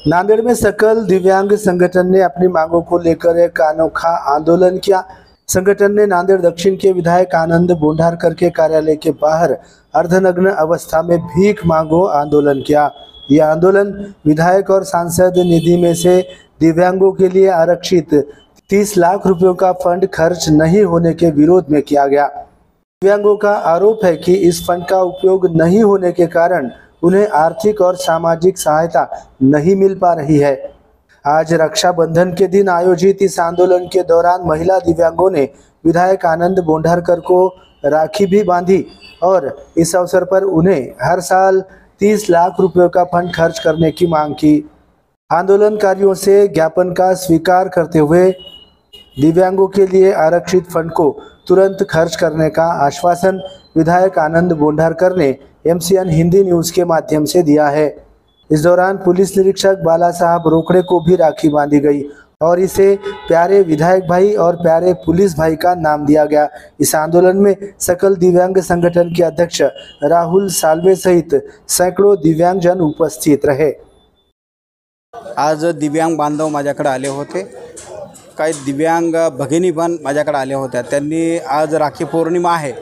नांदेड़ में सकल दिव्यांग संगठन ने अपनी मांगों को लेकर एक अनोखा आंदोलन किया। संगठन ने नांदेड़ दक्षिण के विधायक आनंद बोंढारकर के कार्यालय के बाहर अर्धनग्न अवस्था में भीख मांगो आंदोलन किया। यह आंदोलन विधायक और सांसद निधि में से दिव्यांगों के लिए आरक्षित 30 लाख रुपयों का फंड खर्च नहीं होने के विरोध में किया गया। दिव्यांगों का आरोप है कि इस फंड का उपयोग नहीं होने के कारण उन्हें आर्थिक और सामाजिक सहायता नहीं मिल पा रही है। आज रक्षाबंधन के दिन आयोजित इस आंदोलन के दौरान महिला दिव्यांगों ने विधायक आनंद बोंढारकर को राखी भी बांधी और इस अवसर पर उन्हें हर साल 30 लाख रुपयों का फंड खर्च करने की मांग की। आंदोलनकारियों से ज्ञापन का स्वीकार करते हुए दिव्यांगों के लिए आरक्षित फंड को तुरंत खर्च करने का आश्वासन विधायक आनंद बोंढारकर ने MCN हिंदी न्यूज़ के माध्यम से दिया है। इस दौरान पुलिस निरीक्षक बाला साहब रोकड़े को भी राखी बांधी गई और इसे प्यारे विधायक भाई और प्यारे पुलिस भाई का नाम दिया गया। इस आंदोलन में सकल दिव्यांग संगठन के अध्यक्ष राहुल सालवे सहित सैकड़ों दिव्यांगजन उपस्थित रहे। आज दिव्यांग बांधव माझ्याकडे आले होते, काही दिव्यांग भगिनी पण माझ्याकडे आल्या होत्या। त्यांनी आज राखी पौर्णिमा आहे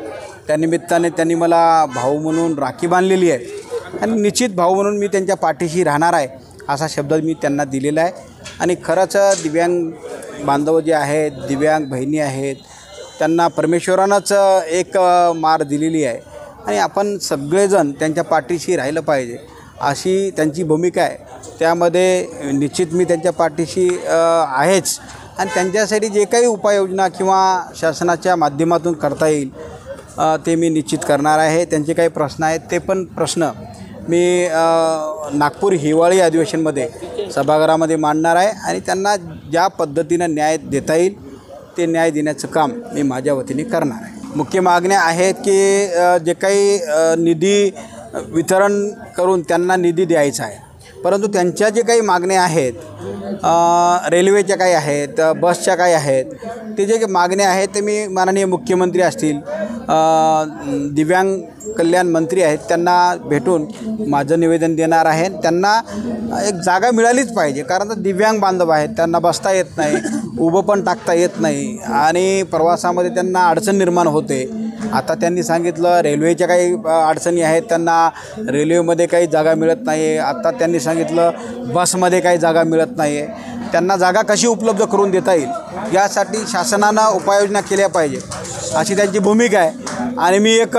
त्यानिमित्ताने त्यांनी मला भाऊ म्हणून राखी बांधलेली आहे आणि निश्चित भाऊ म्हणून मी त्यांच्या पाठीशी राहणार आहे असा शब्द मी त्यांना दिलेला आहे। आणि खरंच दिव्यांग बांधव जे आहेत, दिव्यांग बहिणी आहेत, त्यांना परमेश्वरानंच एक मार दिलेली आहे आणि आपण सगळेजण त्यांच्या पाठीशी राहिलं पाहिजे अशी त्यांची भूमिका आहे। त्यामध्ये निश्चित मी त्यांच्या पाठीशी आहेच आणि त्यांच्यासाठी जे काही उपाययोजना किंवा शासनाच्या माध्यमातून करता येईल ते मी निश्चित करणार आहे। त्यांचे काही प्रश्न आहेत ते पण प्रश्न मी नागपूर हिवाळी अधिवेशनमध्ये सभागृहामध्ये मांडणार आहे आणि त्यांना ज्या पद्धतीनं न्याय देता येईल ते न्याय देण्याचं काम मी माझ्या वतीने करणार आहे। मुख्य मागण्या आहेत की जे काही निधी वितरण करून त्यांना निधी द्यायचा आहे, परंतु त्यांच्या जे काही मागण्या आहेत, रेल्वेच्या काही आहेत, बसच्या काही आहेत, ते जे मागण्या आहेत ते मी माननीय मुख्यमंत्री असतील, दिव्यांग कल्याण मंत्री आहेत त्यांना भेटून माझं निवेदन देणार आहे। त्यांना एक जागा मिळालीच पाहिजे, कारण तर दिव्यांग बांधव आहेत, त्यांना बसता येत नाही, उभं पण टाकता येत नाही आणि प्रवासामध्ये त्यांना अडचण निर्माण होते। आता त्यांनी सांगितलं रेल्वेच्या काही अडचणी आहेत, त्यांना रेल्वेमध्ये काही जागा मिळत नाही। आता त्यांनी सांगितलं बसमध्ये काही जागा मिळत नाही आहे। त्यांना जागा कशी उपलब्ध करून देता येईल यासाठी शासनानं उपाययोजना केल्या पाहिजे अशी त्यांची भूमिका आहे। आणि मी एक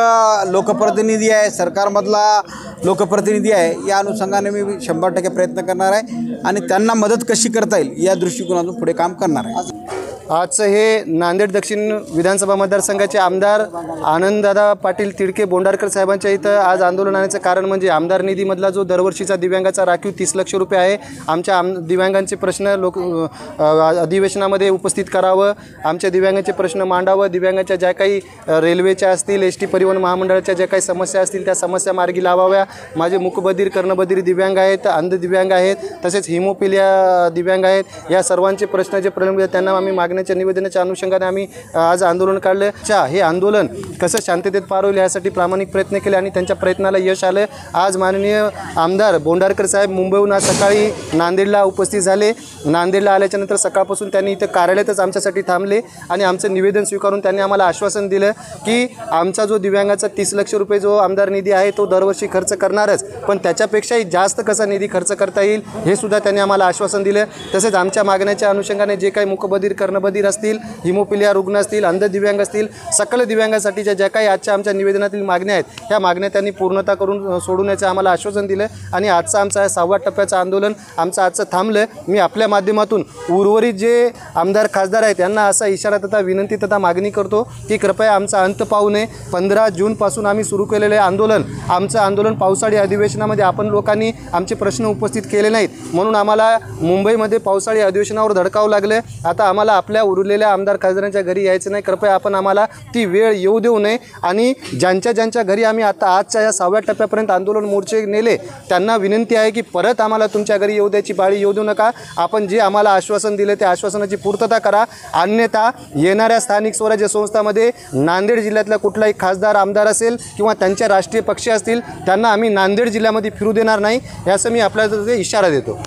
लोकप्रतिनिधी आहे, सरकारमधला लोकप्रतिनिधी आहे, या अनुषंगाने मी 100% प्रयत्न करणार आहे आणि त्यांना मदत कशी करता येईल या दृष्टिकोनातून पुढे काम करणार आहे। आजचं हे नांदेड दक्षिण विधानसभा मतदारसंघाचे आमदार आनंददादा पाटील तिडके बोंढारकर साहेबांच्या इथं आज आंदोलन आणण्याचं कारण म्हणजे आमदार निधीमधला जो दरवर्षीचा दिव्यांगाचा राखीव 30 लाख रुपये आहे, आमच्या दिव्यांगांचे प्रश्न अधिवेशनामध्ये उपस्थित करावं, आमच्या दिव्यांगांचे प्रश्न मांडावं, दिव्यांगाच्या ज्या काही रेल्वेच्या असतील, ST परिवहन महामंडळाच्या ज्या काही समस्या असतील त्या समस्या मार्गी लावाव्या। माझे मूकबधीर, कर्णबधीर दिव्यांग आहेत, अंध दिव्यांग आहेत, तसेच हिमोफिलिया दिव्यांग आहेत, या सर्वांचे प्रश्न जे प्रलंबित आहेत त्यांना आम्ही मागण्याच्या निवेदनाच्या अनुषंगाने आम्ही आज आंदोलन काढलं। हे आंदोलन कसं शांततेत पार होईल यासाठी प्रामाणिक प्रयत्न केले आणि त्यांच्या प्रयत्नाला यश आलं। आज माननीय आमदार बोंढारकर साहेब मुंबईहून आज सकाळी नांदेडला उपस्थित झाले। नांदेडला आल्याच्यानंतर सकाळपासून त्यांनी इथं कार्यालयातच आमच्यासाठी थांबले आणि आमचं निवेदन स्वीकारून त्यांनी आम्हाला आश्वासन दिलं की आमचा जो दिव्यांगाचा 30 लाख रुपये जो आमदार निधी आहे तो दरवर्षी खर्च करणारच, पण त्याच्यापेक्षाही जास्त कसा निधी खर्च करता येईल हे सुद्धा त्यांनी आम्हाला आश्वासन दिलं। तसेच आमच्या मागण्याच्या अनुषंगाने जे काही मूकबधीर, कर्णबधीर असतील, हिमोफिलिया रुग्ण असतील, अंध दिव्यांग असतील, सकल दिव्यांगासाठीच्या ज्या काही आजच्या आमच्या निवेदनातील मागण्या आहेत ह्या मागण्या त्यांनी पूर्णता करून सोडवण्याचं आम्हाला आश्वासन दिलं आणि आजचा आमचा 6व्या टप्प्याचं आंदोलन आमचं आजचं थांबलं। मी आपल्या माध्यमातून उर्वरित जे आमदार खासदार आहेत त्यांना असा इशारा तथा विनंती तथा मागणी करतो की कृपया आमचा अंत पाहू नये। 15 जूनपासून आम्ही सुरू केलेले आमचं आंदोलन पावसाळी अधिवेशनामध्ये आपण लोकांनी आमचे प्रश्न उपस्थित केले नाहीत म्हणून आम्हाला मुंबईमध्ये पावसाळी अधिवेशनावर धडकावं लागलं। आता आम्हाला आपल्या उरलेल्या आमदार खासदारांच्या घरी यायचं नाही, कृपया आपण आम्हाला ती वेळ येऊ देऊ नये आणि ज्यांच्या घरी आम्ही आता आजच्या या 6व्या टप्प्यापर्यंत आंदोलन मोर्चे नेले त्यांना विनंती आहे की परत आम्हाला तुमच्या घरी येऊ द्यायची पाळी येऊ देऊ नका। आपण जे आम्हाला आश्वासन दिले त्या आश्वासनाची पूर्तता करा, अन्यथा येणाऱ्या स्थानिक स्वराज्य संस्थांमध्ये नांदेड जिल्ह्यातला कुठलाही खासदार आमदार असेल किंवा त्यांचे राष्ट्रीय पक्ष असतील त्यांना आम्ही नांदेड जिल्ह्यामध्ये फिरू देणार नाही, याचा मी आपल्याला इशारा देतो।